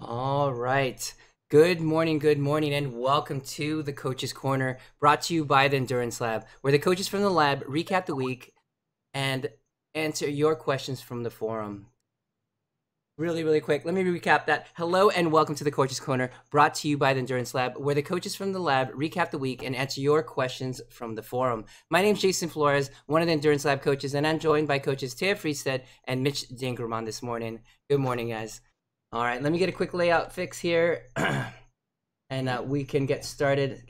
All right. Good morning, and welcome to the Coach's Corner, brought to you by the Endurance Lab, where the coaches from the lab recap the week and answer your questions from the forum. Really quick, let me recap that. Hello and welcome to the Coach's Corner, brought to you by the Endurance Lab, where the coaches from the lab recap the week and answer your questions from the forum. My name's Jason Flores, one of the Endurance Lab coaches, and I'm joined by coaches Taya Friestead and Mitch Dingerman this morning. Good morning, guys. All right, let me get a quick layout fix here, and we can get started.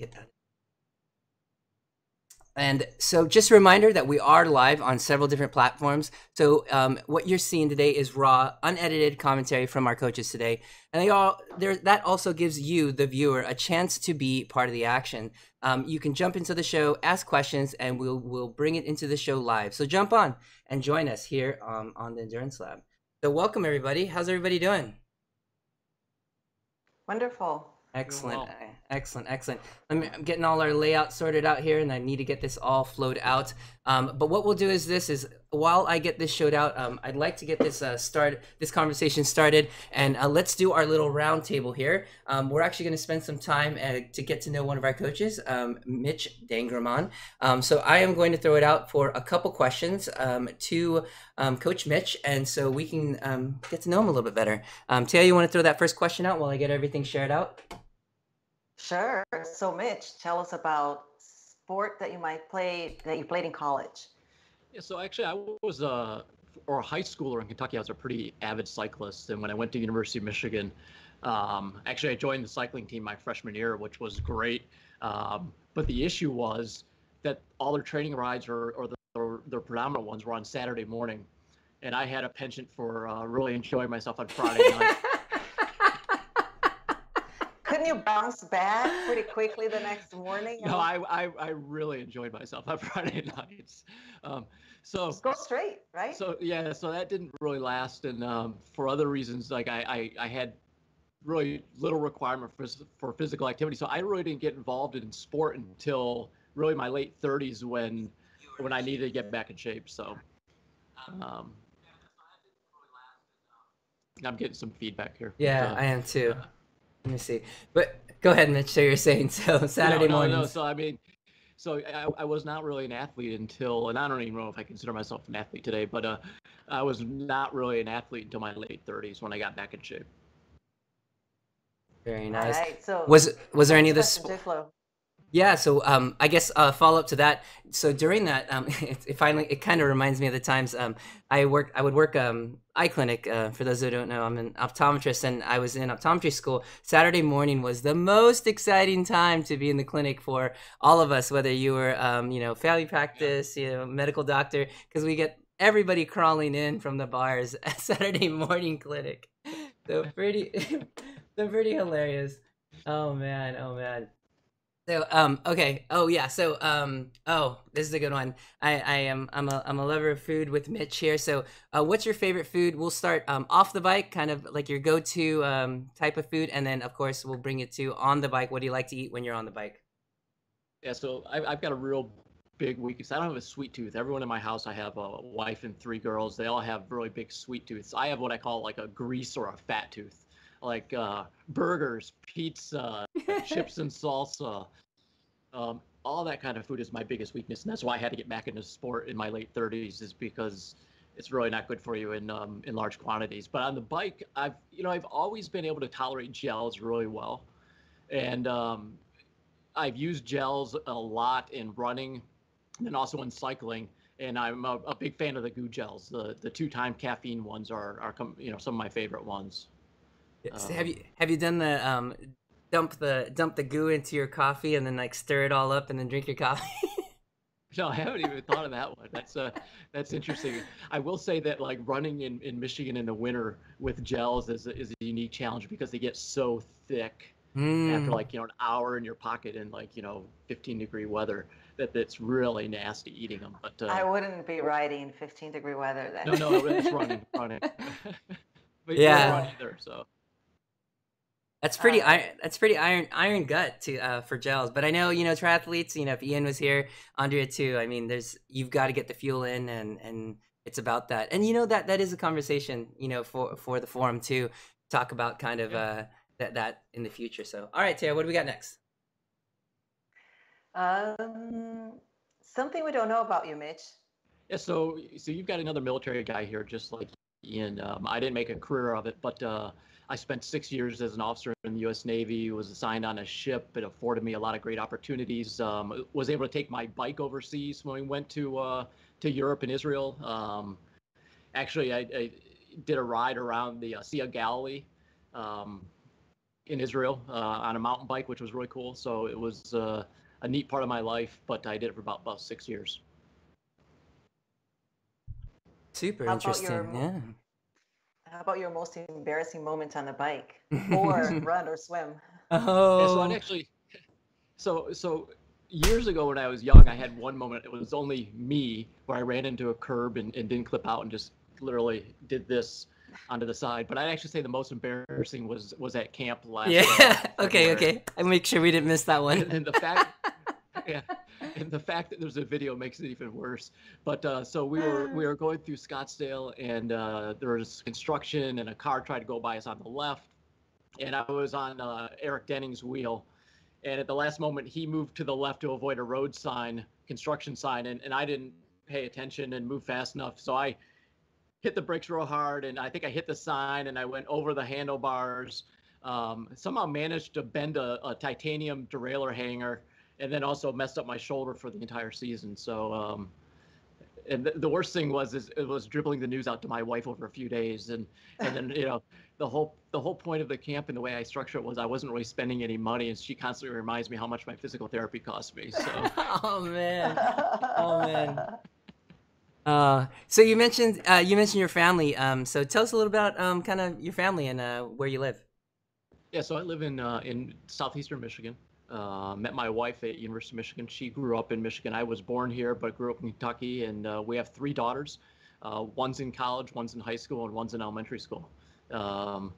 And so just a reminder that we are live on several different platforms. So what you're seeing today is raw, unedited commentary from our coaches today. And that also gives you, the viewer, a chance to be part of the action. You can jump into the show, ask questions, and we'll bring it into the show live. So jump on and join us here on the Endurance Lab. So welcome, everybody. How's everybody doing? Wonderful. Excellent. I'm getting all our layout sorted out here, and I need to get this all flowed out. But what we'll do is while I get this showed out, I'd like to get this conversation started, and let's do our little round table here. We're actually going to spend some time to get to know one of our coaches, Mitch Dingerman. So I am going to throw it out for a couple questions to Coach Mitch, and so we can get to know him a little bit better. Taya, you want to throw that first question out while I get everything shared out? Sure. So Mitch, tell us about sport that you played in college. Yeah, so actually I was a high schooler in Kentucky. I was a pretty avid cyclist, and when I went to University of Michigan, actually I joined the cycling team my freshman year, which was great. But the issue was that all their training rides or their predominant ones were on Saturday morning, and I had a penchant for really enjoying myself on Friday night. Couldn't you bounce back pretty quickly the next morning? No, I really enjoyed myself on Friday nights. So just go straight, right? So yeah, so that didn't really last, and for other reasons, like I had really little requirement for physical activity, so I really didn't get involved in sport until really my late 30s when I needed to get back in shape. So I'm getting some feedback here. Yeah, I am too. Let me see. But go ahead, Mitch. So you're saying Saturday mornings. No. So I mean, I was not really an athlete until, and I don't even know if I consider myself an athlete today, but I was not really an athlete until my late 30s when I got back in shape. Very nice. All right, so was there any of this? Yeah, so I guess follow up to that. So during that, it kind of reminds me of the times I would work eye clinic. For those who don't know, I'm an optometrist, and I was in optometry school. Saturday morning was the most exciting time to be in the clinic for all of us, whether you were family practice, medical doctor, because we get everybody crawling in from the bars at Saturday morning clinic. So pretty hilarious. Oh man. So okay. Oh yeah. So this is a good one. I'm a lover of food with Mitch here. So what's your favorite food? We'll start off the bike, kind of like your go-to type of food, and then of course we'll bring it to on the bike. What do you like to eat when you're on the bike? Yeah. So I've got a real big weakness. I don't have a sweet tooth. Everyone in my house, I have a wife and 3 girls. They all have really big sweet tooths. I have what I call like a grease or a fat tooth. Like burgers, pizza, chips and salsa, all that kind of food is my biggest weakness, and that's why I had to get back into sport in my late 30s, is because it's really not good for you in large quantities. But on the bike, I've always been able to tolerate gels really well, and I've used gels a lot in running and also in cycling. And I'm a big fan of the goo gels. The 2-time caffeine ones are some of my favorite ones. So have you done the dump the goo into your coffee and then like stir it all up and then drink your coffee? No, I haven't even thought of that one. That's interesting. I will say that like running in Michigan in the winter with gels is a unique challenge because they get so thick after like an hour in your pocket in 15-degree weather that it's really nasty eating them. But I wouldn't be riding in 15-degree weather then. No, it's running. But yeah, you don't run either, so. That's pretty iron gut for gels. But I know, triathletes, if Ian was here, Andrea too, I mean, you've got to get the fuel in, and it's about that. And that is a conversation, for the forum too. talk about kind of that in the future. So, all right, Taya, what do we got next? Something we don't know about you, Mitch. Yeah, so you've got another military guy here, just like Ian. I didn't make a career of it, but I spent 6 years as an officer in the U.S. Navy. Was assigned on a ship. It afforded me a lot of great opportunities. Was able to take my bike overseas when we went to Europe and Israel. Actually, I did a ride around the Sea of Galilee um, in Israel on a mountain bike, which was really cool. So it was a neat part of my life, but I did it for about 6 years. Super How about interesting. Yeah. how about your most embarrassing moment on the bike, or run or swim? Yeah, so I'd Oh. actually so years ago when I was young, I had one moment. It was only me where I ran into a curb and didn't clip out and just literally did this onto the side. But I'd actually say the most embarrassing was at camp last Yeah. Okay. February. Okay. I make sure we didn't miss that one. And the fact, yeah, and the fact that there's a video makes it even worse. But so we were going through Scottsdale, and there was construction, and a car tried to go by us on the left, and I was on Eric Denning's wheel. And at the last moment, he moved to the left to avoid a road sign, construction sign, and I didn't pay attention and move fast enough. So I hit the brakes real hard, and I think I hit the sign, and I went over the handlebars. Somehow managed to bend a titanium derailleur hanger, and then also messed up my shoulder for the entire season. So, and the worst thing was it was dribbling the news out to my wife over a few days, and then the whole point of the camp and the way I structure it was I wasn't really spending any money, and she constantly reminds me how much my physical therapy cost me. So Oh man. Oh man. So you mentioned your family. So tell us a little about kind of your family and where you live. yeah, so I live in southeastern Michigan. Met my wife at University of Michigan. She grew up in Michigan. I was born here, but grew up in Kentucky, and we have three daughters. One's in college, one's in high school, and one's in elementary school. Um,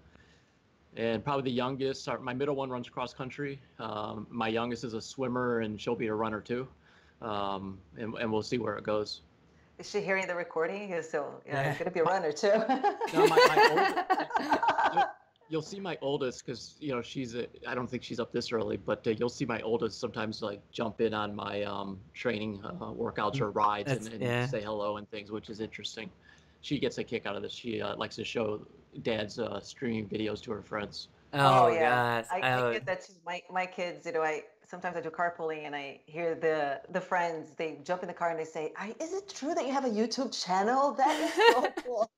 and probably the youngest, my middle one runs cross country. My youngest is a swimmer, and she'll be a runner too. And we'll see where it goes. Is she hearing the recording? So yeah, Yeah. he's gonna be a runner too. No, my you'll see my oldest because I don't think she's up this early, but you'll see my oldest sometimes like jump in on my training workouts or rides and Yeah. say hello and things, which is interesting. She gets a kick out of this. She likes to show dad's streaming videos to her friends. Oh Oh yeah, gosh. I get that too. My kids, I sometimes I do carpooling and I hear the friends, they jump in the car and they say, "Is it true that you have a YouTube channel? That is so cool."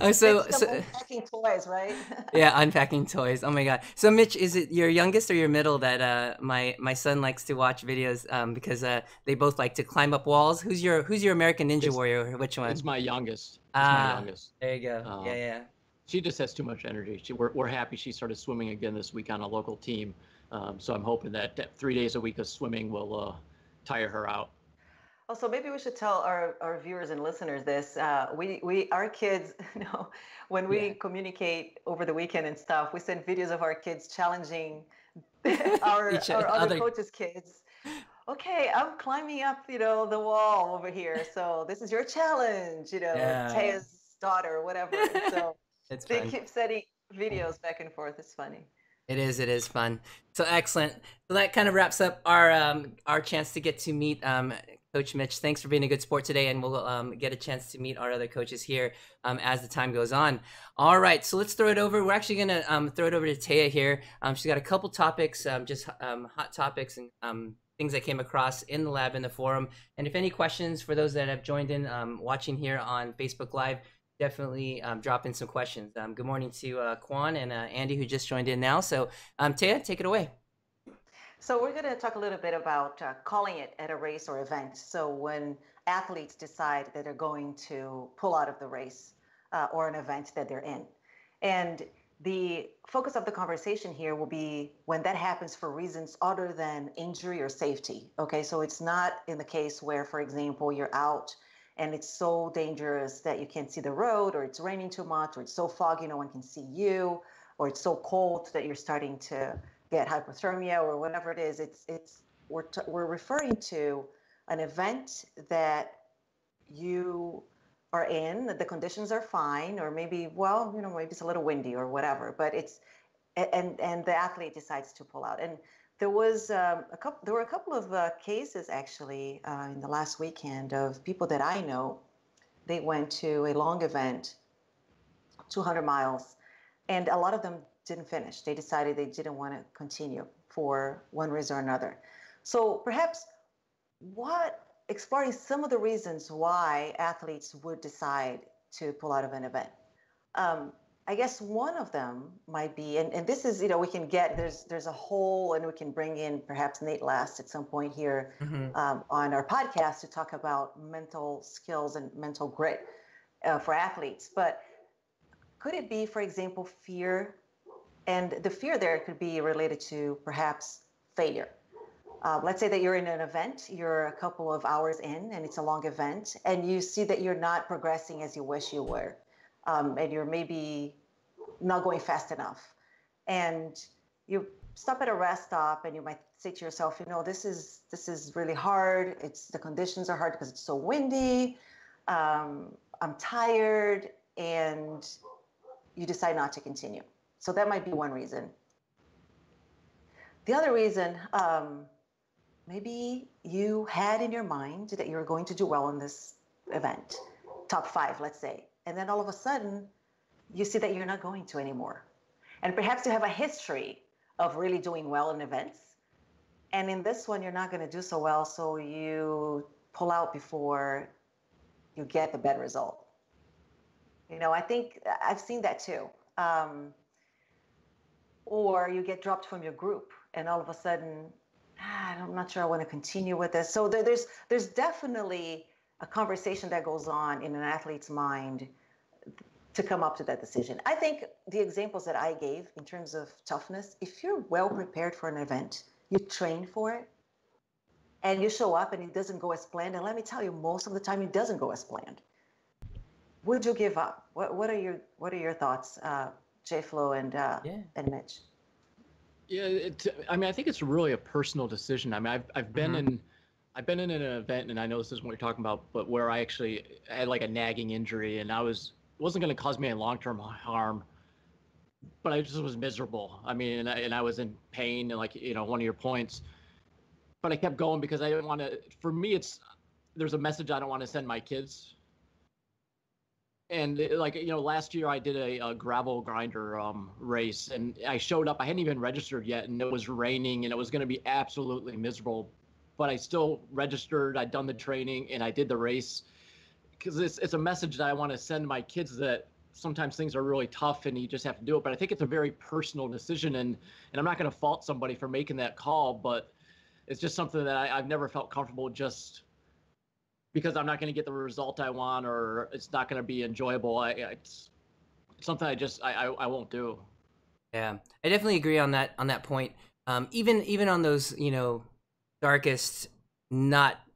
Oh, It's them unpacking toys, right? yeah, unpacking toys. Oh my god. So Mitch, is it your youngest or your middle that my son likes to watch videos because they both like to climb up walls? Who's your American Ninja It's Warrior? Which one? it's my youngest. It's my Ah, youngest. there you go. Um, Yeah. she just has too much energy. We're happy she started swimming again this week on a local team. So I'm hoping that 3 days a week of swimming will tire her out. Also, maybe we should tell our viewers and listeners this. We our kids, when Yeah. we communicate over the weekend and stuff, we send videos of our kids challenging our other Other. coaches' kids. Okay, I'm climbing up, the wall over here. So this is your challenge, Yeah. Taya's daughter or whatever. And so It's they fun. keep sending videos back and forth. It's funny. It is. It is fun. So excellent. So that kind of wraps up our chance to get to meet Coach Mitch. Thanks for being a good sport today, and we'll get a chance to meet our other coaches here as the time goes on. All right. So let's throw it over. We're actually gonna throw it over to Taya here. She's got a couple topics, just hot topics and things I came across in the lab in the forum. And if any questions for those that have joined in watching here on Facebook Live, definitely drop in some questions. Good morning to Kwan and Andy, who just joined in now. So, Taya, take it away. So we're going to talk a little bit about calling it at a race or event. So when athletes decide that they're going to pull out of the race or an event that they're in. And the focus of the conversation here will be when that happens for reasons other than injury or safety. Okay, so it's not in the case where, for example, you're out and it's so dangerous that you can't see the road, or it's raining too much, or it's so foggy no one can see you, or it's so cold that you're starting to get hypothermia or whatever it is. We're referring to an event that you are in, the conditions are fine, or maybe, well, maybe it's a little windy or whatever, but and the athlete decides to pull out. And there were a couple of cases actually in the last weekend of people that I know. They went to a long event, 200 miles, and a lot of them didn't finish. They decided they didn't want to continue for one reason or another. So perhaps exploring some of the reasons why athletes would decide to pull out of an event. I guess one of them might be, and this is, we can get, there's a whole, and we can bring in perhaps Nate Last at some point here on our podcast to talk about mental skills and mental grit for athletes. But could it be, for example, fear? And the fear there could be related to perhaps failure. Let's say that you're in an event, you're a couple of hours in, and it's a long event, and you see that you're not progressing as you wish you were. And you're maybe not going fast enough. And you stop at a rest stop and you might say to yourself, this is really hard. The conditions are hard because it's so windy. I'm tired, and you decide not to continue. So that might be one reason. The other reason, maybe you had in your mind that you were going to do well in this event, top 5, let's say. And then all of a sudden, you see that you're not going to anymore. And perhaps you have a history of really doing well in events. And in this one, you're not going to do so well, so you pull out before you get the better result. I think I've seen that too. Or you get dropped from your group, and all of a sudden, I'm not sure I want to continue with this. So there's definitely a conversation that goes on in an athlete's mind to come up to that decision. I think the examples that I gave in terms of toughness, if you're well prepared for an event, you train for it, and you show up and it doesn't go as planned, and let me tell you, most of the time it doesn't go as planned, would you give up? What are your thoughts, J-Flo and Mitch? Yeah, I think it's really a personal decision. I mean, I've been in an event, and I know this isn't what you're talking about, but where I actually had like a nagging injury, and it wasn't going to cause me any long-term harm, but I just was miserable. I mean, and I was in pain, and like, one of your points, but I kept going because I didn't want to. For me, there's a message I don't want to send my kids. And last year I did a gravel grinder race, and I showed up. I hadn't even registered yet, and it was raining, and it was going to be absolutely miserable. But I still registered. I'd done the training, and I did the race because it's a message that I want to send my kids, that sometimes things are really tough, and you just have to do it. But I think it's a very personal decision, and I'm not going to fault somebody for making that call, but it's just something that I've never felt comfortable just because I'm not going to get the result I want, or it's not going to be enjoyable. It's something I won't do. Yeah, I definitely agree on that point. Even on those, darkest,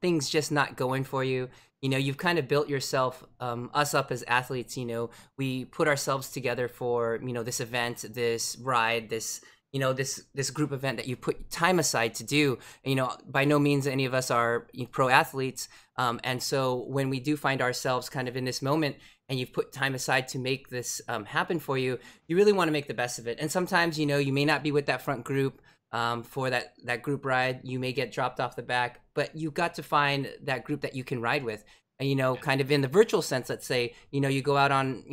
things just not going for you. You've kind of built yourself, us up as athletes. We put ourselves together for, this event, this ride, this group event that you put time aside to do. By no means any of us are pro athletes. And so when we do find ourselves kind of in this moment, and you've put time aside to make this happen for you, you really want to make the best of it. And sometimes, you may not be with that front group for that group ride. You may get dropped off the back, but you've got to find that group that you can ride with. And, kind of in the virtual sense, let's say, you go out on,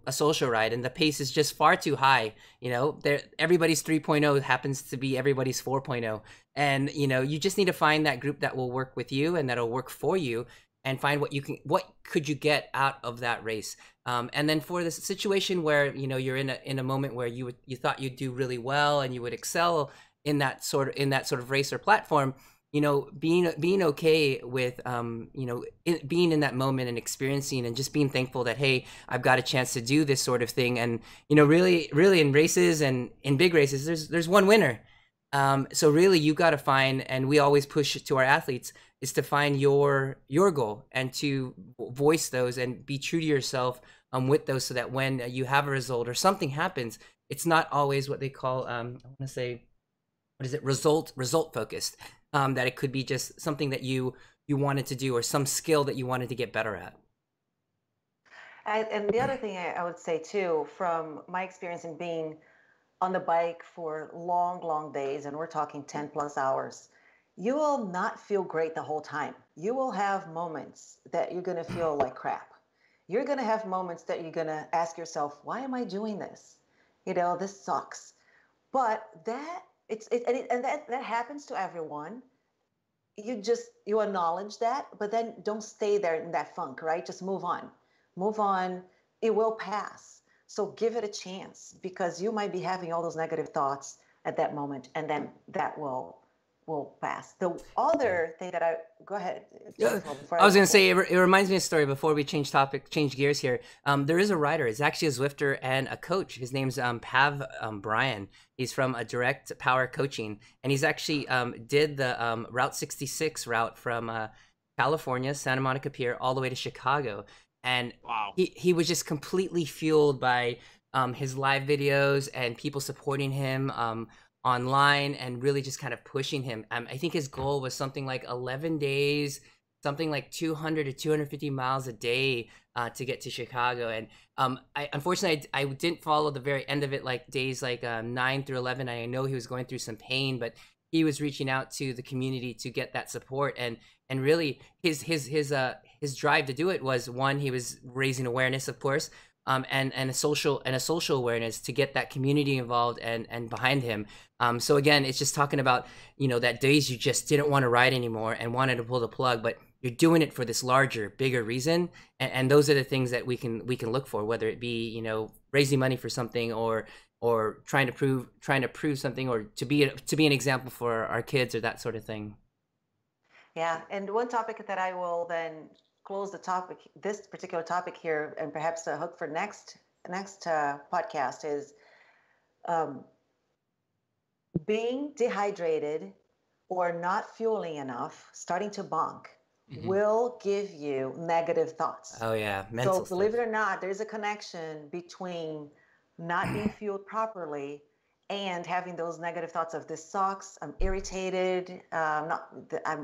a social ride, and the pace is just far too high. Everybody's 3.0 happens to be everybody's 4.0. And, you just need to find that group that will work with you and that'll work for you, and find what could you get out of that race. And then for this situation where, you're in a moment where you thought you'd do really well and you would excel in that sort of race or platform, being okay with, being in that moment and experiencing, and just being thankful that, hey, I've got a chance to do this sort of thing. And, really in races and in big races, there's one winner. So really you got to find, and we always push it to our athletes, is to find your goal and to voice those and be true to yourself with those, so that when you have a result or something happens, it's not always what they call, I want to say, what is it? Result focused. That it could be just something that you wanted to do, or some skill that you wanted to get better at. And the other thing I would say too, from my experience in being on the bike for long, long days, and we're talking 10 plus hours, you will not feel great the whole time. You will have moments that you're going to feel like crap. You're going to have moments that you're going to ask yourself, why am I doing this? This sucks. But that happens to everyone. You acknowledge that, but then don't stay there in that funk, right? Just move on. It will pass. So give it a chance, because you might be having all those negative thoughts at that moment, and then that will pass. The other thing that go ahead, Yeah, before I I was gonna say it reminds me of a story before we change gears here. There is a writer. He's actually a Zwifter and a coach. His name's Pav Bryan. He's from a Direct Power Coaching, and he's actually did the Route 66 route from California, Santa Monica Pier, all the way to Chicago. And Wow. he was just completely fueled by his live videos and people supporting him online and really just kind of pushing him. I think his goal was something like 11 days, something like 200 to 250 miles a day to get to Chicago. And unfortunately, I didn't follow the very end of it, like days like 9 through 11. I know he was going through some pain, but he was reaching out to the community to get that support. And really his drive to do it was, one, he was raising awareness, of course, and a social awareness to get that community involved and behind him. So again, it's just talking about, that days you just didn't want to ride anymore and wanted to pull the plug, but you're doing it for this larger, bigger reason. And those are the things that we can look for, whether it be, raising money for something, or trying to prove something, or to be an example for our kids, or that sort of thing. Yeah, and one topic that I will then close this particular topic here, and perhaps a hook for next podcast, is being dehydrated or not fueling enough, starting to bonk, will give you negative thoughts. Oh yeah, mental so believe it or not, there's a connection between not being fueled properly and having those negative thoughts of, this sucks, I'm irritated, I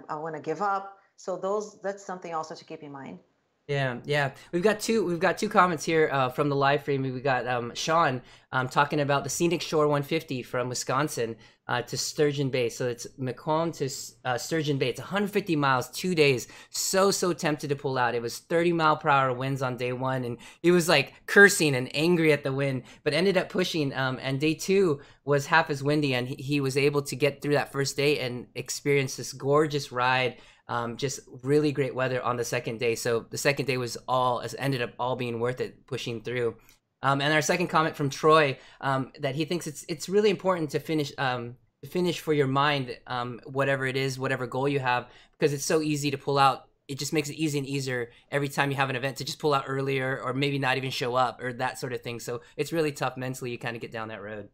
want to give up. So that's something also to keep in mind. Yeah. We've got two comments here from the live stream. We got Sean talking about the Scenic Shore 150 from Wisconsin to Sturgeon Bay. So it's Macomb to Sturgeon Bay. It's 150 miles, 2 days. So tempted to pull out. It was 30-mile-per-hour winds on day one, and he was like cursing and angry at the wind, but ended up pushing. And day two was half as windy, and he was able to get through that first day and experience this gorgeous ride. Just really great weather on the second day. So the second day ended up all being worth it, pushing through. And our second comment from Troy, that he thinks it's really important to finish for your mind, whatever it is, whatever goal you have, because it's so easy to pull out. It just makes it easier and easier every time you have an event to just pull out earlier, or maybe not even show up, or that sort of thing. So it's really tough mentally. You kind of get down that road.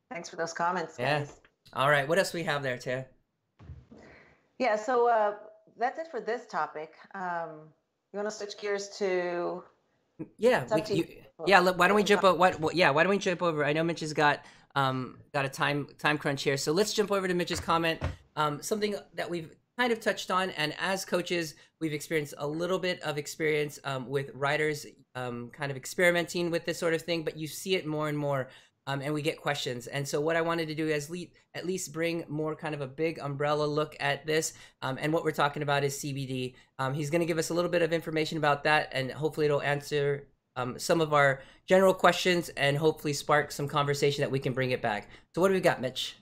Thanks for those comments, guys. Yeah. All right. What else do we have there, Tara? Yeah, so that's it for this topic. You want to switch gears to? Yeah, why don't we jump over? Why don't we jump over? I know Mitch has got a time crunch here, so let's jump over to Mitch's comment. Something that we've kind of touched on, and as coaches, we've experienced a little bit of experience with riders kind of experimenting with this sort of thing, but you see it more and more. And we get questions. And so what I wanted to do is at least bring more kind of a big umbrella look at this. And what we're talking about is CBD. He's going to give us a little bit of information about that, and hopefully it'll answer some of our general questions and hopefully spark some conversation that we can bring it back. So what do we got, Mitch?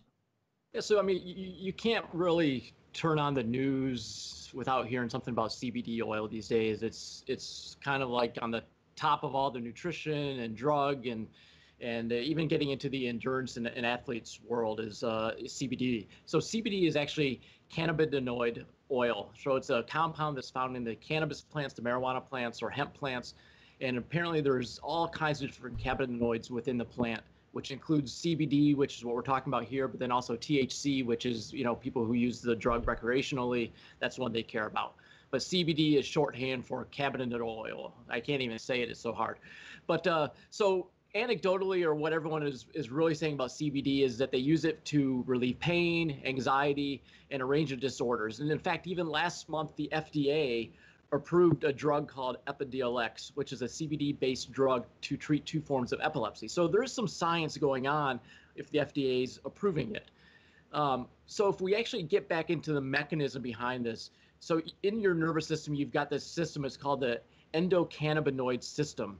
Yeah, so I mean, you can't really turn on the news without hearing something about CBD oil these days. It's kind of like on the top of all the nutrition and drug and even getting into the endurance and athletes world is CBD. So CBD is actually cannabinoid oil. So it's a compound that's found in the cannabis plants, the marijuana plants, or hemp plants. And apparently there's all kinds of different cannabinoids within the plant, which includes CBD, which is what we're talking about here, but then also THC, which is, people who use the drug recreationally, that's one they care about. But CBD is shorthand for cannabinoid oil. I can't even say it, it's so hard. But so anecdotally, or what everyone is really saying about CBD is that they use it to relieve pain, anxiety, and a range of disorders. And in fact, even last month, the FDA approved a drug called Epidiolex, which is a CBD-based drug to treat 2 forms of epilepsy. So there's some science going on if the FDA is approving it. So if we actually get back into the mechanism behind this, so in your nervous system, you've got this system, it's called the endocannabinoid system,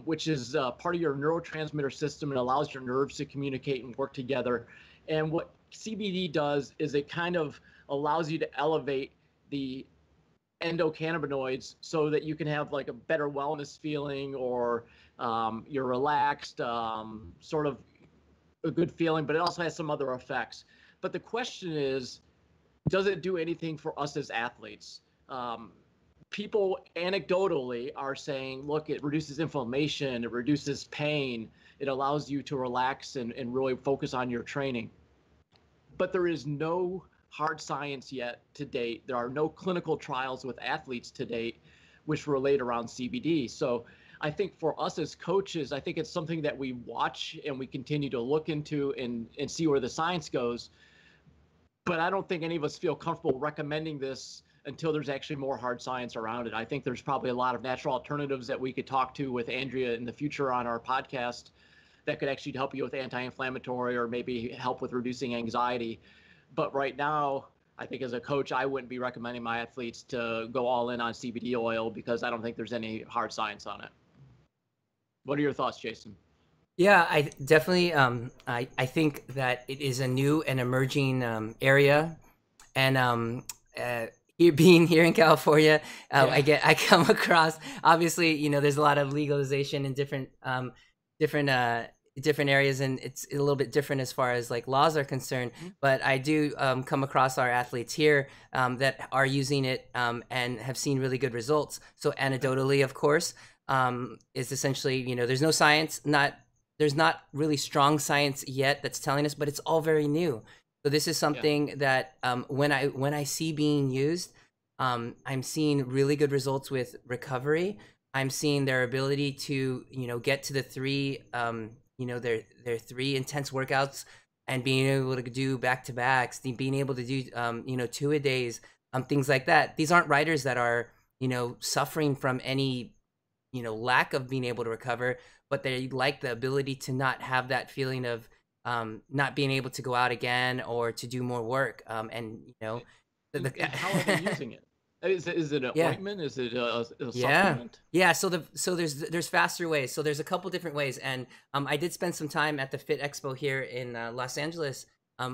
which is part of your neurotransmitter system and allows your nerves to communicate and work together. And what CBD does is it kind of allows you to elevate the endocannabinoids so that you can have like a better wellness feeling, or you're relaxed, sort of a good feeling, but it also has some other effects. But the question is, does it do anything for us as athletes? People anecdotally are saying, look, it reduces inflammation, it reduces pain, it allows you to relax and really focus on your training. But there is no hard science yet to date. There are no clinical trials with athletes to date which relate around CBD. So I think for us as coaches, I think it's something that we watch and we continue to look into and see where the science goes. But I don't think any of us feel comfortable recommending this until there's actually more hard science around it. I think there's probably a lot of natural alternatives that we could talk to with Andrea in the future on our podcast that could actually help you with anti-inflammatory or maybe help with reducing anxiety. But right now, I think as a coach, I wouldn't be recommending my athletes to go all in on CBD oil because I don't think there's any hard science on it. What are your thoughts, Jason? Yeah, I definitely. I think that it is a new and emerging area, and being here in California, I come across, obviously, there's a lot of legalization in different areas, and it's a little bit different as far as like laws are concerned. But I do come across our athletes here that are using it and have seen really good results. So anecdotally, of course, is essentially, there's no science, there's not really strong science yet that's telling us, but it's all very new. So this is something that when I see being used, I'm seeing really good results with recovery. I'm seeing their ability to, get to the three, their 3 intense workouts and being able to do back-to-backs, being able to do, 2-a-days, things like that. These aren't riders that are, suffering from any, lack of being able to recover, but they like the ability to not have that feeling of not being able to go out again or to do more work. And how are they using it? Is it an ointment? Is it a supplement? Yeah. So there's faster ways. So there's a couple different ways, and I did spend some time at the Fit Expo here in Los Angeles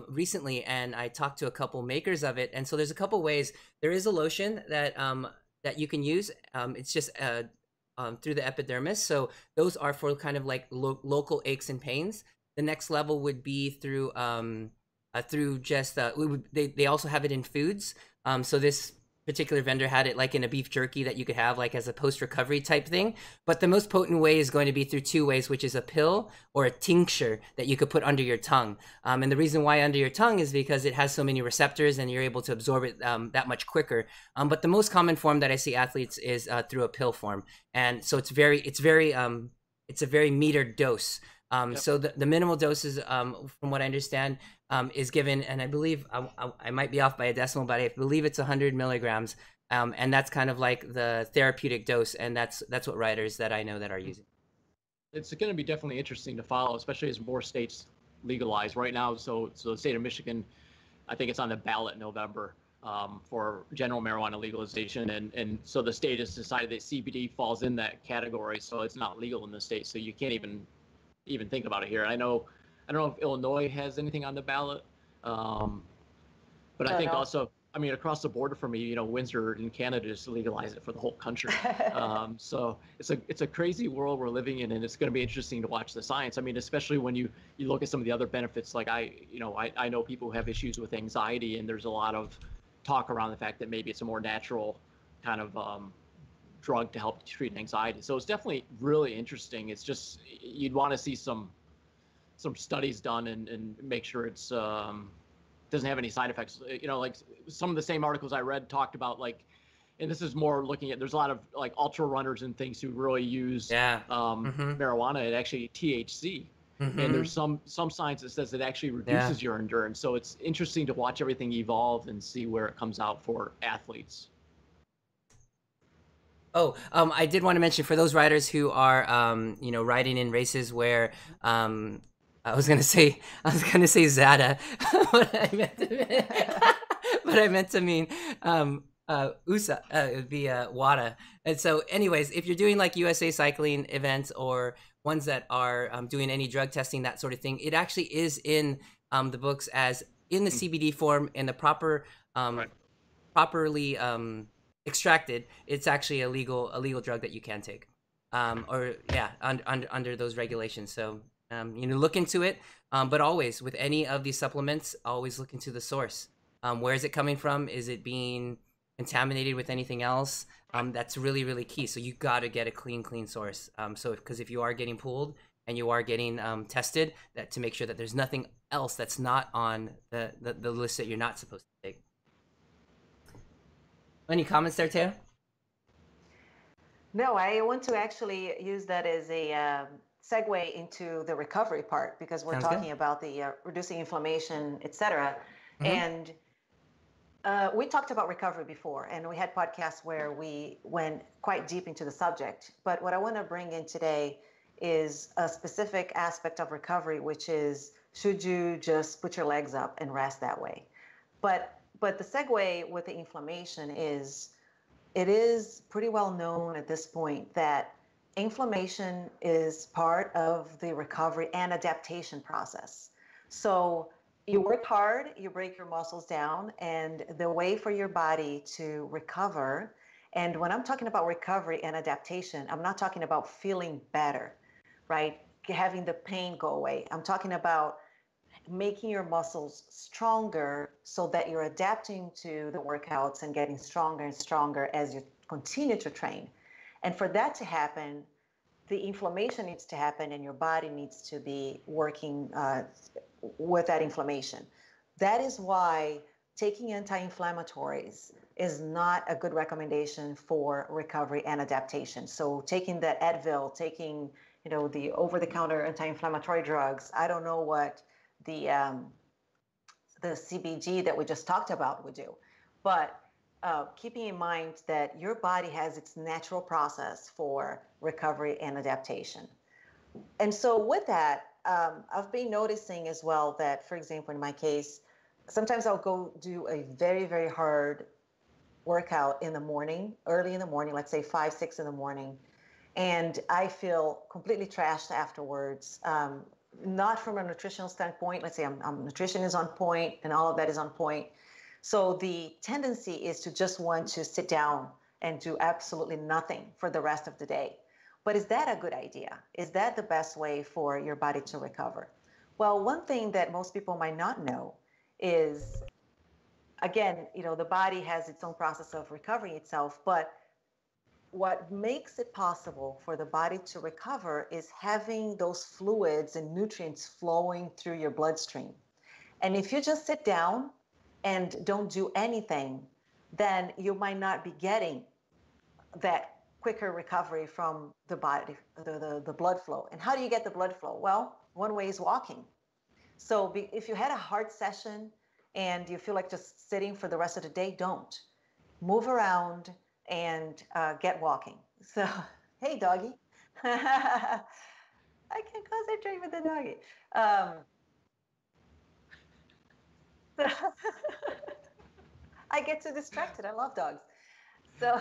recently, and I talked to a couple makers of it. And so there's a couple ways. There is a lotion that you can use. It's just through the epidermis. So those are for kind of like local aches and pains. The next level would be through just they also have it in foods. So this particular vendor had it like in a beef jerky that you could have like as a post-recovery type thing. But the most potent way is going to be through 2 ways, which is a pill or a tincture that you could put under your tongue. And the reason why under your tongue is because it has so many receptors and you're able to absorb it that much quicker. But the most common form that I see athletes is through a pill form. And so it's a very metered dose. So the minimal doses, from what I understand, is given, and I believe I might be off by a decimal, but I believe it's 100 milligrams, and that's kind of like the therapeutic dose, and that's what riders that I know that are using. It's going to be definitely interesting to follow, especially as more states legalize right now. So the state of Michigan, I think it's on the ballot in November for general marijuana legalization, and so the state has decided that CBD falls in that category, so it's not legal in the state, so you can't even think about it here. I don't know if Illinois has anything on the ballot, but I think also, across the border for me, Windsor in Canada just legalized it for the whole country. So it's a crazy world we're living in, and it's going to be interesting to watch the science. Especially when you look at some of the other benefits. Like I know people who have issues with anxiety, and there's a lot of talk around the fact that maybe it's a more natural kind of drug to help treat anxiety. So it's definitely really interesting. It's just you'd want to see some studies done and make sure it's doesn't have any side effects. Like some of the same articles I read talked about, like, and this is more looking at, there's a lot of like ultra runners and things who really use marijuana and actually THC. And there's some science that says it actually reduces your endurance. So it's interesting to watch everything evolve and see where it comes out for athletes. I did want to mention for those riders who are, riding in races where, I was gonna say Zada, but I meant to mean, USA. It would be WADA. And so, anyways, if you're doing like USA cycling events or ones that are doing any drug testing, that sort of thing, it actually is in the books as in the CBD form in the Right. properly extracted. It's actually a legal drug that you can take, or yeah, under those regulations. So look into it. But always with any of these supplements, always look into the source. Where is it coming from? Is it being contaminated with anything else? That's really really key. So you got to get a clean source. So because if you are getting pulled and you are getting tested, that to make sure that there's nothing else that's not on the list that you're not supposed to take. Any comments there, Teo? No, I want to actually use that as a segue into the recovery part because we're Sounds good. talking about the reducing inflammation, etc. Mm-hmm. And we talked about recovery before, and we had podcasts where we went quite deep into the subject. But what I want to bring in today is a specific aspect of recovery, which is should you just put your legs up and rest that way? But the segue with the inflammation is it is pretty well known at this point that inflammation is part of the recovery and adaptation process. So you work hard, you break your muscles down, and the way for your body to recover, and when I'm talking about recovery and adaptation, I'm not talking about feeling better, right? Having the pain go away. I'm talking about making your muscles stronger so that you're adapting to the workouts and getting stronger and stronger as you continue to train. And for that to happen, the inflammation needs to happen and your body needs to be working with that inflammation. That is why taking anti-inflammatories is not a good recommendation for recovery and adaptation. So taking that Advil, taking the over-the-counter anti-inflammatory drugs, I don't know what the CBD that we just talked about would do. But keeping in mind that your body has its natural process for recovery and adaptation. And so with that, I've been noticing as well that, for example, in my case, sometimes I'll go do a very, very hard workout in the morning, early in the morning, let's say 5, 6 in the morning, and I feel completely trashed afterwards. Not from a nutritional standpoint. Let's say nutrition is on point and all of that is on point. So the tendency is to just want to sit down and do absolutely nothing for the rest of the day. But is that a good idea? Is that the best way for your body to recover? Well, one thing that most people might not know is, again, the body has its own process of recovering itself, but what makes it possible for the body to recover is having those fluids and nutrients flowing through your bloodstream. And if you just sit down and don't do anything, then you might not be getting that quicker recovery from the body, the blood flow. And how do you get the blood flow? Well, one way is walking. So if you had a hard session and you feel like just sitting for the rest of the day, don't. Move around and get walking. So, hey, doggy. I can concentrate with the doggy. I get too distracted. I love dogs. So,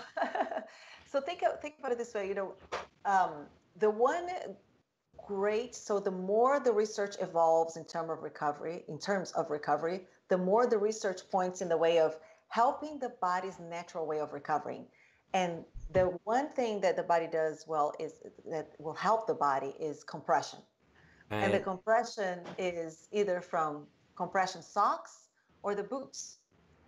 so think about it this way. The one great. So the more the research evolves in terms of recovery, the more the research points in the way of helping the body's natural way of recovering. And the one thing that the body does well is that will help the body is compression. And the Right. compression is either from compression socks or the boots.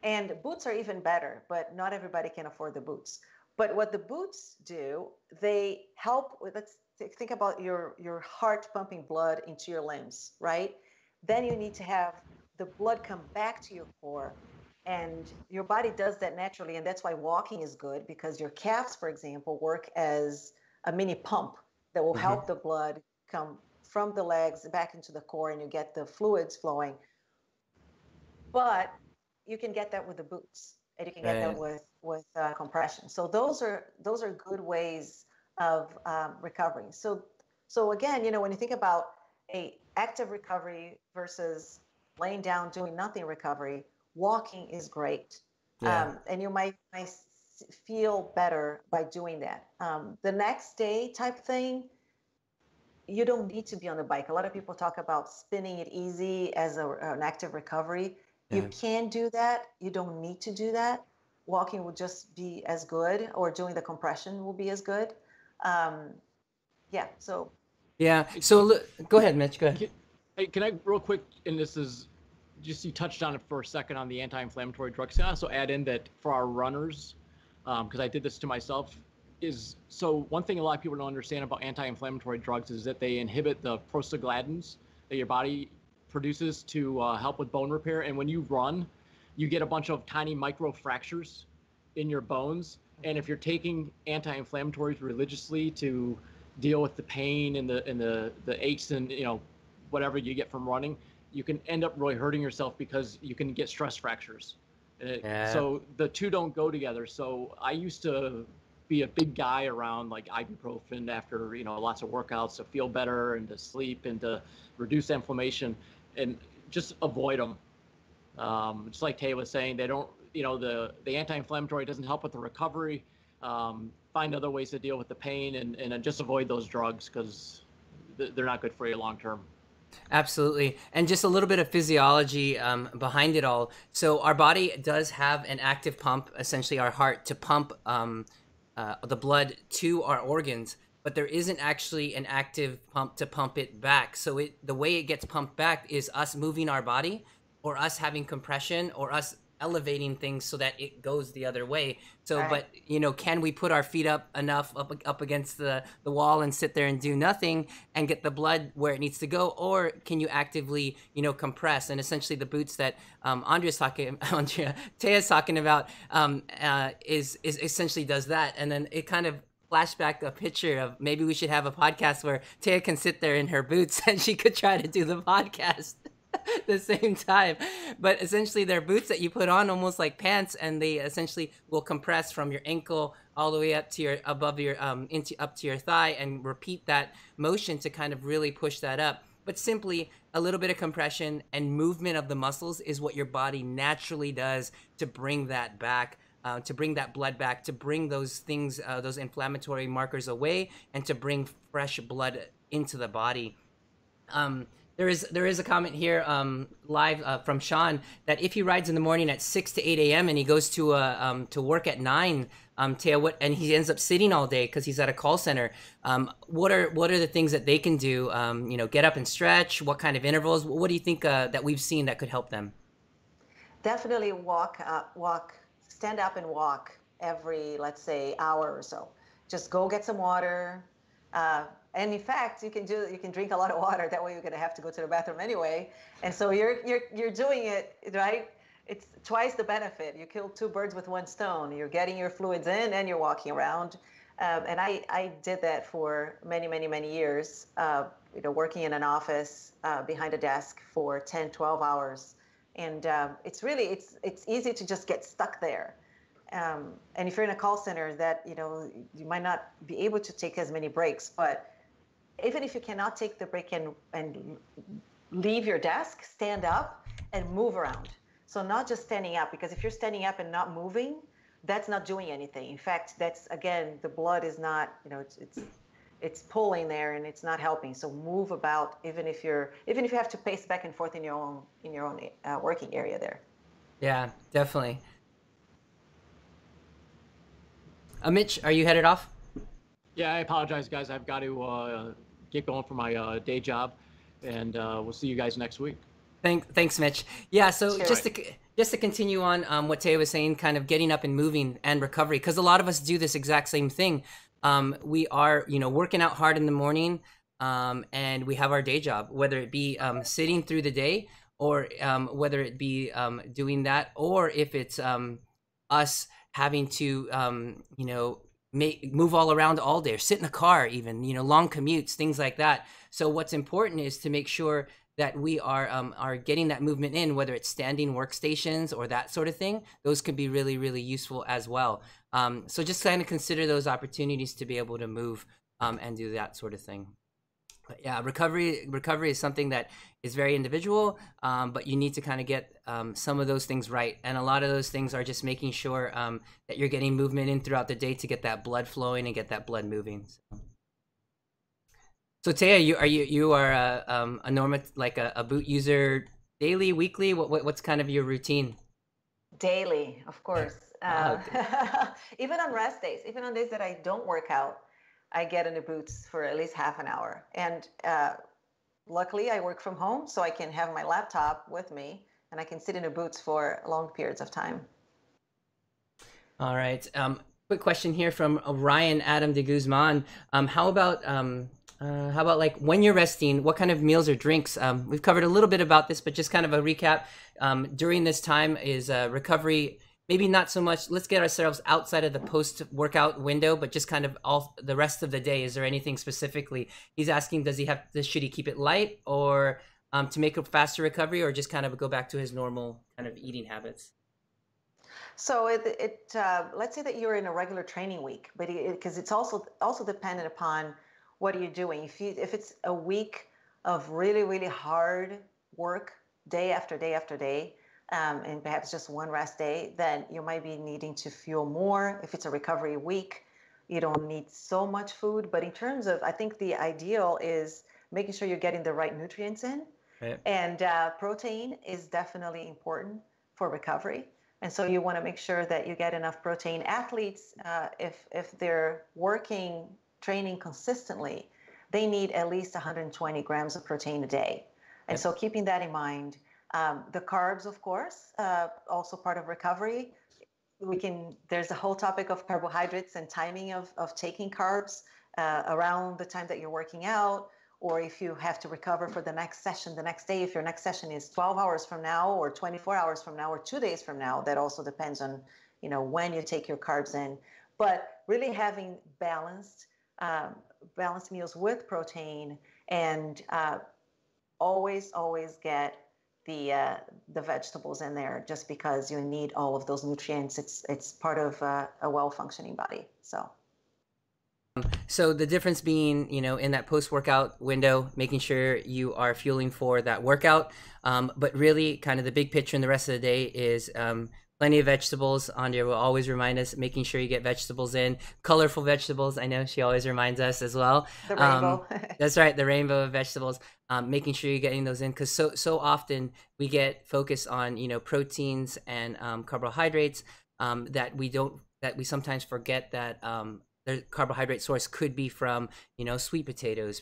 And boots are even better, but not everybody can afford the boots. But what the boots do, they help with, let's think about your heart pumping blood into your limbs, right? Then you need to have the blood come back to your core. And your body does that naturally. And that's why walking is good because your calves, for example, work as a mini pump that will Mm-hmm. help the blood come from the legs back into the core and you get the fluids flowing. But you can get that with the boots. and you can get that Right. with compression. So those are good ways of recovering. So again, when you think about a active recovery versus laying down doing nothing recovery, walking is great, Yeah. and you might feel better by doing that. The next day type thing, you don't need to be on the bike. A lot of people talk about spinning it easy as an active recovery. You Yeah. can do that. You don't need to do that. Walking will just be as good, or doing the compression will be as good. Um, yeah. So Yeah. Hey, So go ahead, Mitch. Go ahead. Can, hey, can I real quick? And this is just you touched on it for a second on the anti-inflammatory drugs. Can I also add in that for our runners, because I did this to myself, is so one thing a lot of people don't understand about anti-inflammatory drugs is that they inhibit the prostaglandins that your body produces to help with bone repair. And when you run, you get a bunch of tiny micro fractures in your bones. And if you're taking anti-inflammatories religiously to deal with the pain and the aches and whatever you get from running, you can end up really hurting yourself because you can get stress fractures. Yeah. So the two don't go together. So I used to be a big guy around like ibuprofen after lots of workouts to feel better and to sleep and to reduce inflammation, and just avoid them. Just like Tay was saying, they don't, the anti-inflammatory doesn't help with the recovery. Find other ways to deal with the pain, and just avoid those drugs because they're not good for you long term. Absolutely. And just a little bit of physiology behind it all. So our body does have an active pump, essentially our heart, to pump the blood to our organs, but there isn't actually an active pump to pump it back. So the way it gets pumped back is us moving our body, or us having compression, or us elevating things so that it goes the other way. So, right. but can we put our feet up enough up against the wall and sit there and do nothing and get the blood where it needs to go, or can you actively compress? And essentially, the boots that Taya's talking about is essentially does that, and then it kind of flashback a picture of maybe we should have a podcast where Taya can sit there in her boots and she could try to do the podcast the same time. But essentially they're boots that you put on almost like pants, and they essentially will compress from your ankle all the way up to your above your into up to your thigh, and repeat that motion to kind of really push that up. But simply a little bit of compression and movement of the muscles is what your body naturally does to bring that back, to bring that blood back, to bring those things, those inflammatory markers away, and to bring fresh blood into the body. There is a comment here live from Sean that if he rides in the morning at 6 to 8 a.m. and he goes to work at 9, Taya, and he ends up sitting all day because he's at a call center. What are the things that they can do? Get up and stretch. What kind of intervals? What do you think that we've seen that could help them? Definitely walk, stand up and walk every, let's say, hour or so. Just go get some water. And in fact, you can drink a lot of water. That way, you're gonna have to go to the bathroom anyway. And so you're doing it right. It's twice the benefit. You kill two birds with one stone. You're getting your fluids in, and you're walking around. And I did that for many, many, many years. Working in an office behind a desk for 10, 12 hours. And it's easy to just get stuck there. And if you're in a call center, that you might not be able to take as many breaks. But even if you cannot take the break and leave your desk, stand up and move around. So not just standing up, because if you're standing up and not moving, that's not doing anything. In fact, that's, again, the blood is not, it's pulling there and it's not helping. So move about, even if you have to pace back and forth in your own working area there. Yeah, definitely. Mitch, are you headed off? Yeah, I apologize, guys. I've got to get going for my day job, and we'll see you guys next week. Thanks, Mitch. Yeah, so Sure. just to continue on what Taya was saying, kind of getting up and moving and recovery, because a lot of us do this exact same thing. We are, working out hard in the morning, and we have our day job, whether it be sitting through the day, or whether it be doing that, or if it's us having to, move all around all day, or sit in a car, even, long commutes, things like that. So what's important is to make sure that we are getting that movement in, whether it's standing workstations or that sort of thing. Those could be really, really useful as well. So just kind of consider those opportunities to be able to move and do that sort of thing. But yeah, recovery is something that is very individual, but you need to kind of get some of those things right, and a lot of those things are just making sure that you're getting movement in throughout the day to get that blood flowing and get that blood moving. So Taya, you are a normal, like a boot user, daily, weekly? What's kind of your routine? Daily, of course. Wow. Even on rest days, even on days that I don't work out, I get in the boots for at least half an hour. And luckily, I work from home, so I can have my laptop with me and I can sit in the boots for long periods of time. All right. Quick question here from Ryan Adam de Guzman. How about like when you're resting, what kind of meals or drinks? We've covered a little bit about this, but just kind of a recap. During this time is recovery. Maybe not so much. Let's get ourselves outside of the post-workout window, but just kind of all the rest of the day. Is there anything specifically he's asking? Should he keep it light, or to make a faster recovery, or just kind of go back to his normal kind of eating habits? So let's say that you're in a regular training week, but because it's also dependent upon what are you doing. If it's a week of really, really hard work, day after day after day, and perhaps just one rest day, then you might be needing to fuel more. If it's a recovery week, you don't need so much food. But in terms of, I think the ideal is making sure you're getting the right nutrients in. Right. And protein is definitely important for recovery. And so you want to make sure that you get enough protein. Athletes, if they're training consistently, they need at least 120 grams of protein a day. And so keeping that in mind, the carbs, of course, also part of recovery. There's a whole topic of carbohydrates and timing of taking carbs around the time that you're working out, or if you have to recover for the next session the next day. If your next session is 12 hours from now or 24 hours from now or 2 days from now, that also depends on when you take your carbs in. But really having balanced meals with protein, and always get the vegetables in there, just because you need all of those nutrients. It's part of a well-functioning body. So the difference being, in that post-workout window, making sure you are fueling for that workout, but really kind of the big picture in the rest of the day is plenty of vegetables. Andrea will always remind us, making sure you get vegetables in, colorful vegetables. I know she always reminds us as well. The rainbow. That's right, the rainbow of vegetables. Making sure you're getting those in, because so often we get focused on proteins and carbohydrates, that we sometimes forget that the carbohydrate source could be from sweet potatoes,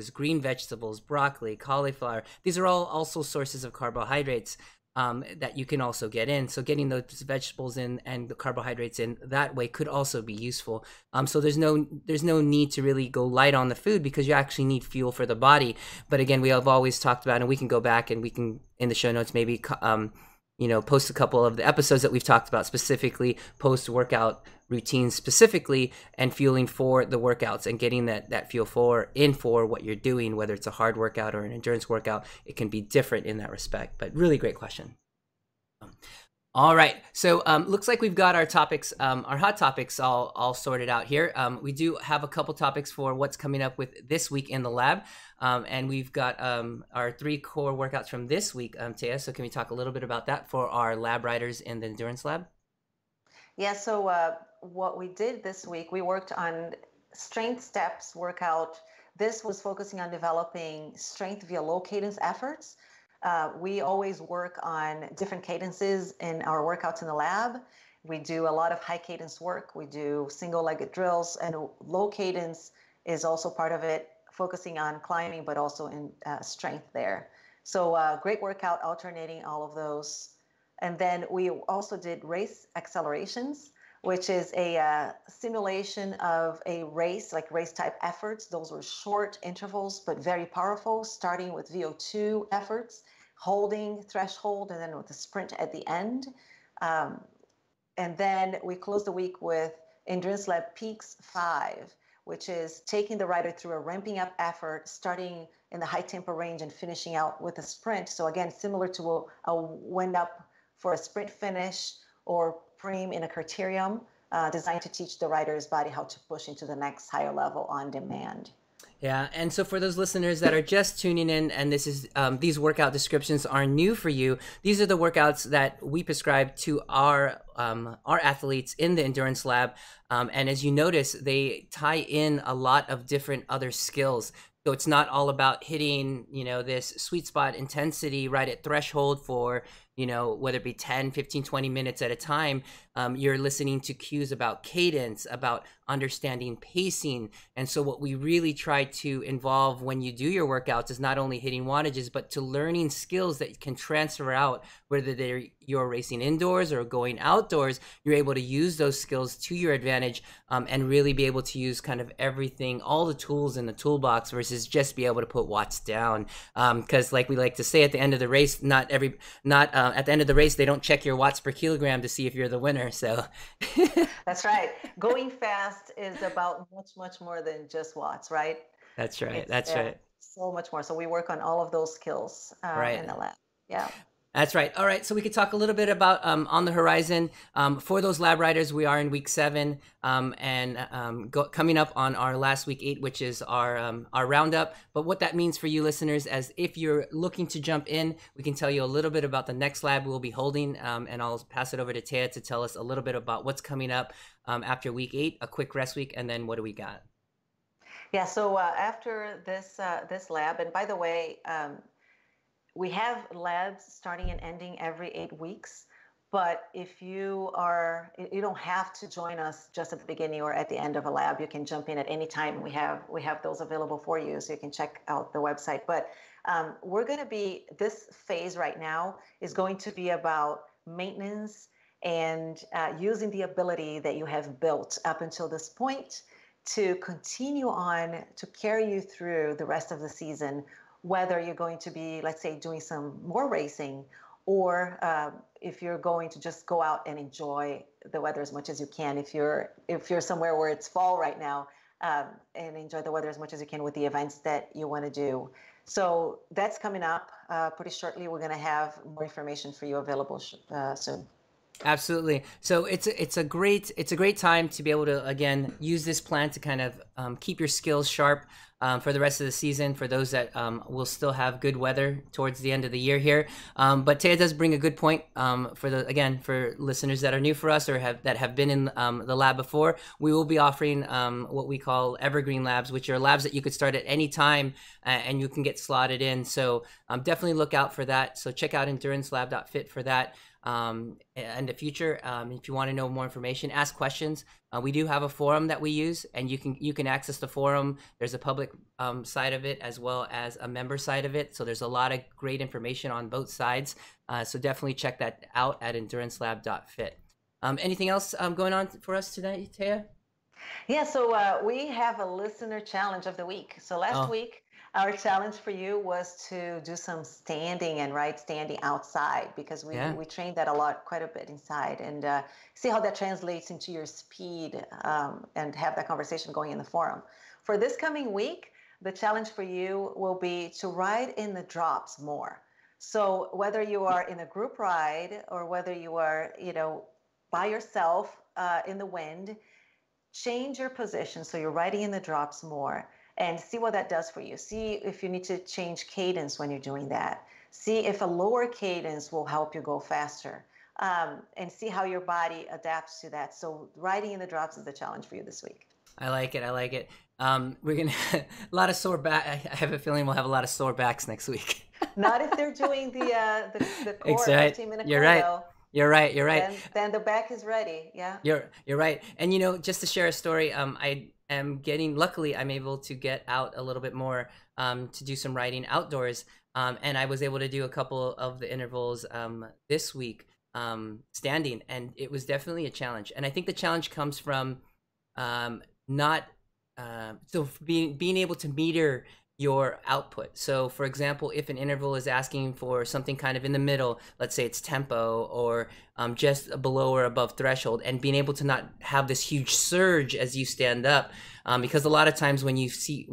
green vegetables, broccoli, cauliflower. These are all also sources of carbohydrates that you can also get in. So getting those vegetables in and the carbohydrates in that way could also be useful. So there's no need to really go light on the food, because you actually need fuel for the body. But again, we have always talked about, and we can go back and we can in the show notes maybe post a couple of the episodes that we've talked about, specifically post-workout routines specifically, and fueling for the workouts and getting that fuel for what you're doing, whether it's a hard workout or an endurance workout. It can be different in that respect, but really great question. All right, so looks like we've got our topics, our hot topics all sorted out here. We do have a couple topics for what's coming up with this week in the lab, and we've got our 3 core workouts from this week, Taya. So can we talk a little bit about that for our lab riders in the endurance lab? Yeah, so what we did this week, we worked on strength steps workout. This was focusing on developing strength via low cadence efforts. We always work on different cadences in our workouts in the lab. We do a lot of high cadence work. We do single-legged drills, and low cadence is also part of it, focusing on climbing, but also in strength there. So great workout, alternating all of those. And then we also did race accelerations, which is a simulation of a race, like race type efforts. Those were short intervals, but very powerful, starting with VO2 efforts, holding threshold, and then with a sprint at the end. And then we closed the week with Endurance Lab Peaks 5, which is taking the rider through a ramping up effort, starting in the high tempo range and finishing out with a sprint. So again, similar to a wind up for a sprint finish or preem in a criterium, designed to teach the rider's body how to push into the next higher level on demand. Yeah, and so for those listeners that are just tuning in, and this is these workout descriptions are new for you. These are the workouts that we prescribe to our athletes in the endurance lab, and as you notice, they tie in a lot of different other skills. So it's not all about hitting, this sweet spot intensity right at threshold for, whether it be 10, 15, 20 minutes at a time. You're listening to cues about cadence, about understanding pacing. And so what we really try to involve when you do your workouts is not only hitting wattages, but to learning skills that can transfer out, whether you're racing indoors or going outdoors. You're able to use those skills to your advantage, and really be able to use kind of everything, all the tools in the toolbox, versus just be able to put watts down. Because like we like to say at the end of the race, at the end of the race, they don't check your watts per kilogram to see if you're the winner. So that's right. Going fast is about much more than just watts, right? That's right. That's right. So much more. So we work on all of those skills in the lab. Yeah. That's right. All right. So we could talk a little bit about on the horizon. For those lab riders, we are in week 7 and coming up on our last week 8, which is our roundup. But what that means for you listeners, as if you're looking to jump in, we can tell you a little bit about the next lab we'll be holding. And I'll pass it over to Taya to tell us a little bit about what's coming up after week 8, a quick rest week, and then what do we got? Yeah. So after this lab, and by the way, we have labs starting and ending every 8 weeks, but if you don't have to join us just at the beginning or at the end of a lab. You can jump in at any time. We have those available for you, so you can check out the website. But this phase right now is going to be about maintenance and using the ability that you have built up until this point to continue on to carry you through the rest of the season, whether you're going to be, let's say, doing some more racing, or if you're going to just go out and enjoy the weather as much as you can. If you're somewhere where it's fall right now, and enjoy the weather as much as you can with the events that you want to do. So that's coming up pretty shortly. We're going to have more information for you available soon. Absolutely. So it's a great time to be able to again use this plan to kind of keep your skills sharp for the rest of the season. For those that will still have good weather towards the end of the year here, but Taya does bring a good point for listeners that are new for us or have been in the lab before. We will be offering what we call evergreen labs, which are labs that you could start at any time and you can get slotted in. So definitely look out for that. So check out endurancelab.fit for that. In the future, if you want to know more information, ask questions. We do have a forum that we use, and you can access the forum. There's a public side of it as well as a member side of it. So there's a lot of great information on both sides. So definitely check that out at endurancelab.fit. Anything else going on for us today, Taya? Yeah, so we have a listener challenge of the week. So last week, our challenge for you was to do some standing outside, because we trained that quite a bit inside, and see how that translates into your speed, and have that conversation going in the forum. For this coming week, the challenge for you will be to ride in the drops more. So whether you are in a group ride or whether you are, by yourself in the wind, change your position so you're riding in the drops more. And see what that does for you. See if you need to change cadence when you're doing that. See if a lower cadence will help you go faster. And see how your body adapts to that. So riding in the drops is the challenge for you this week. I like it. We're going to a lot of sore back. I have a feeling we'll have a lot of sore backs next week. Not if they're doing the core, exactly. 15-minute You're core, right. though. You're right. Then the back is ready. Yeah. You're right. And just to share a story, luckily I'm able to get out a little bit more to do some riding outdoors. And I was able to do a couple of the intervals this week standing, and it was definitely a challenge. And I think the challenge comes from being able to meter your output. So for example, if an interval is asking for something kind of in the middle, let's say it's tempo or just below or above threshold, and being able to not have this huge surge as you stand up, because a lot of times when you see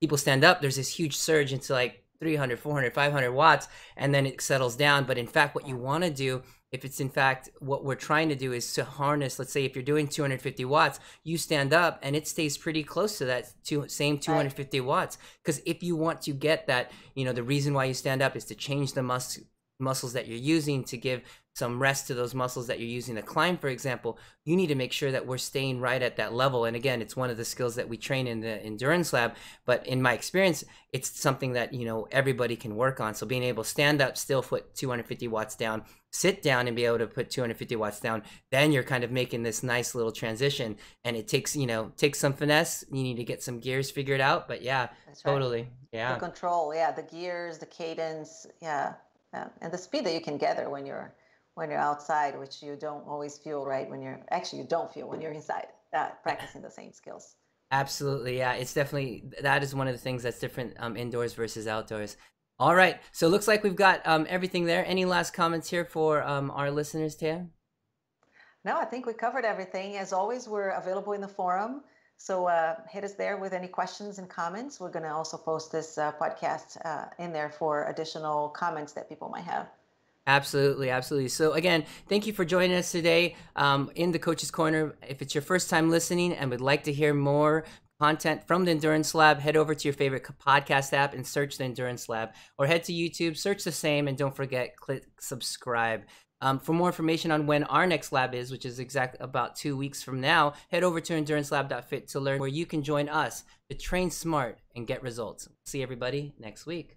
people stand up, there's this huge surge into like 300, 400, 500 watts, and then it settles down. But in fact, what you want to do, if it's in fact what we're trying to do, is to harness, let's say if you're doing 250 watts, you stand up and it stays pretty close to that same 250 watts. Because if you want to get that, the reason why you stand up is to change the muscles that you're using, to give some rest to those muscles that you're using to climb, for example. You need to make sure that we're staying right at that level. And again, it's one of the skills that we train in the endurance lab, but in my experience, it's something that everybody can work on. So being able to stand up, still put 250 watts down, sit down and be able to put 250 watts down, then you're kind of making this nice little transition. And it takes some finesse. You need to get some gears figured out, but yeah. That's totally right. Yeah, the control, the gears, the cadence, and the speed that you can gather when you're outside, which you don't always feel right when you don't feel when you're inside practicing the same skills. Absolutely. Yeah, it's definitely, that is one of the things that's different indoors versus outdoors. All right, so it looks like we've got everything there. Any last comments here for our listeners, Taya? No, I think we covered everything. As always, we're available in the forum, so hit us there with any questions and comments. We're going to also post this podcast in there for additional comments that people might have. Absolutely, absolutely. So again, thank you for joining us today in the Coach's Corner. If it's your first time listening and would like to hear more content from the Endurance Lab, head over to your favorite podcast app and search the Endurance Lab, or head to YouTube, search the same, and don't forget, click subscribe. For more information on when our next lab is, which is exactly about 2 weeks from now, head over to endurancelab.fit to learn where you can join us to train smart and get results. See everybody next week.